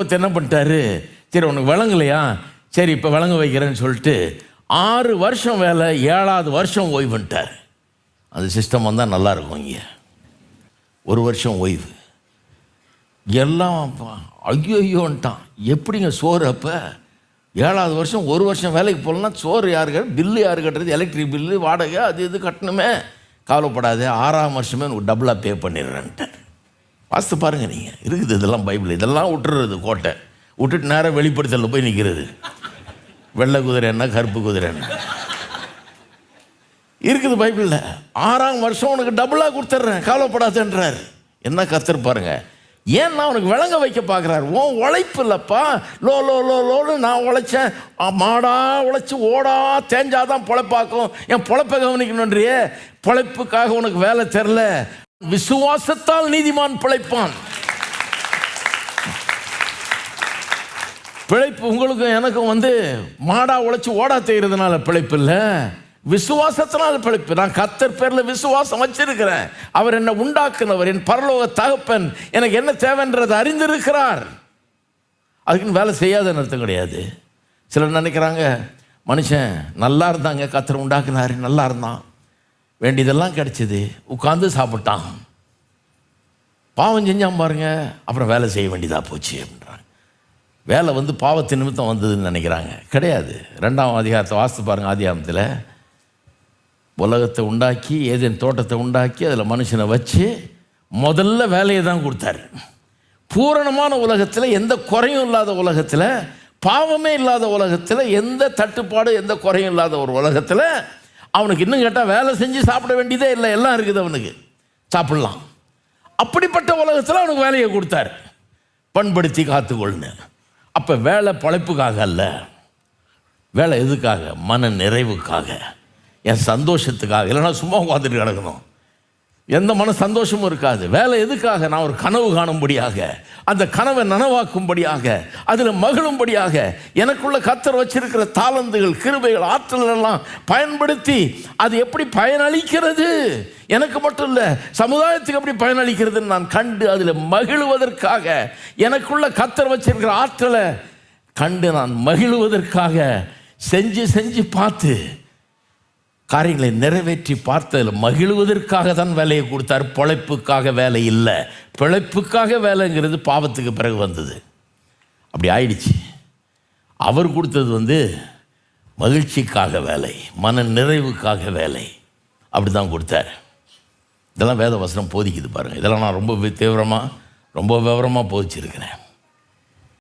என்ன பண்ணிட்டாரு, சரி உனக்கு விளங்கலையா, சரி இப்போ விளங்க வைக்கிறேன்னு சொல்லிட்டு 6 வருஷம் வேலை, 7வது வருஷம் ஓய்வுன்ட்டார். அந்த சிஸ்டம் வந்தால் நல்லாயிருக்கும். இங்கே 1 வருஷம் ஓய்வு. எல்லாம் ஐயோன்ட்டான். எப்படிங்க சோறு? அப்போ 7வது வருஷம் 1 வருஷம் வேலைக்கு போகலன்னா சோறு யாரு கட்டுறது, பில்லு யார் கட்டுறது, எலக்ட்ரிக் பில்லு, வாடகை, அது இது கட்டணுமே. கவலைப்படாது, 6ஆம் வருஷமே உனக்கு டபுளாக பே பண்ணிடுறேன்ட்டார். வாஸ்து பாருங்கள் நீங்கள், இருக்குது இதெல்லாம் பைபிள். இதெல்லாம் விட்டுறது, கோட்டை விட்டுட்டு நேரம் வெளிப்படுத்தலில் போய் நிற்கிறது. வெள்ளை குதிரை என்ன, கருப்பு குதிரை என்ன இருக்குது பைபிளில். 6ஆம் வருஷம் உனக்கு டபுளாக கொடுத்துட்றேன், கவலைப்படாதுன்றார். என்ன கர்த்தர் பாருங்க, ஏன்னா அவனுக்கு விளங்க வைக்க பார்க்குறாரு. உன் உழைப்பு இல்லைப்பா, லோன்னு நான் உழைச்சேன், மாடா உழைச்சி ஓடா தேஞ்சாதான் பொழைப்பாக்கும், என் பொழைப்பை கவனிக்கணுன்றியே. பொழைப்புக்காக உனக்கு வேலை தெரில, விசுவாசத்தால் நீதிமான் பிழைப்பான். பிழைப்பு உங்களுக்கும் எனக்கும் மாடா உழைச்சி ஓடா செய்கிறதுனால பிழைப்பு இல்லை, விசுவாசத்தினால பிழைப்பு. நான் கர்த்தர் பேரில் விசுவாசம் வச்சிருக்கிறேன். அவர் என்னை உண்டாக்குனவர், என் பரலோக தகப்பன், எனக்கு என்ன தேவைன்றதை அறிந்திருக்கிறார். அதுக்குன்னு வேலை செய்யாதன்னு அர்த்தம் கிடையாது. சிலர் நினைக்கிறாங்க, மனுஷன் நல்லா இருந்தாங்க, கர்த்தர் உண்டாக்குனாரு, நல்லா இருந்தான், வேண்டியதெல்லாம் கிடைச்சிது, உட்காந்து சாப்பிட்டான், பாவம் செஞ்சான் பாருங்க, அப்புறம் வேலை செய்ய வேண்டியதாக போச்சு அப்படின்றாங்க. வேலை பாவத்தின் நிமித்தம் வந்ததுன்னு நினைக்கிறாங்க. கிடையாது. 2ஆம் அதிகாரத்தை வாசித்து பாருங்கள். ஆதியாகமத்தில் உலகத்தை உண்டாக்கி, ஏதேன் தோட்டத்தை உண்டாக்கி, அதில் மனுஷனை வச்சு முதல்ல வேலையை தான் கொடுத்தாரு. பூரணமான உலகத்தில், எந்த குறையும் இல்லாத உலகத்தில், பாவமே இல்லாத உலகத்தில், எந்த தட்டுப்பாடு எந்த குறையும் இல்லாத ஒரு உலகத்தில் அவனுக்கு இன்னும் கேட்டால் வேலை செஞ்சு சாப்பிட வேண்டியதே இல்லை, எல்லாம் இருக்குது, அவனுக்கு சாப்பிடலாம். அப்படிப்பட்ட உலகத்தில் அவனுக்கு வேலையை கொடுத்தார், பண்படுத்தி காத்துக்கொள்ளுன்னு. அப்போ வேலை பொழைப்புக்காக அல்ல, வேலை எதுக்காக? மன நிறைவுக்காக, என் சந்தோஷத்துக்காக. இல்லைன்னா சும்மா உட்காந்துட்டு கிடக்கணும், எந்த மன சந்தோஷமும் இருக்காது. வேலை எதுக்காக? நான் ஒரு கனவு காணும்படியாக, அந்த கனவை நனவாக்கும்படியாக, அதில் மகிழும்படியாக, எனக்குள்ள கர்த்தர் வச்சிருக்கிற தாளந்துகள், கிருபைகள், ஆற்றல் எல்லாம் பயன்படுத்தி அது எப்படி பயனளிக்கிறது, எனக்கு மட்டும் இல்லை சமுதாயத்துக்கு எப்படி பயனளிக்கிறதுன்னு நான் கண்டு அதில் மகிழுவதற்காக, எனக்குள்ள கர்த்தர் வச்சிருக்கிற ஆற்றலை கண்டு நான் மகிழுவதற்காக செஞ்சு பார்த்து காரியங்களை நிறைவேற்றி பார்த்ததில் மகிழுவதற்காக தான் வேலையை கொடுத்தார். பொழைப்புக்காக வேலை இல்லை. பிழைப்புக்காக வேலைங்கிறது பாவத்துக்கு பிறகு வந்தது. அப்படி ஆயிடுச்சு. அவர் கொடுத்தது மகிழ்ச்சிக்காக வேலை, மன நிறைவுக்காக வேலை, அப்படி தான் கொடுத்தார். இதெல்லாம் வேத வசனம் போதிக்குது பாருங்கள். இதெல்லாம் நான் ரொம்ப தீவிரமாக ரொம்ப விவரமாக போதிச்சிருக்கிறேன்.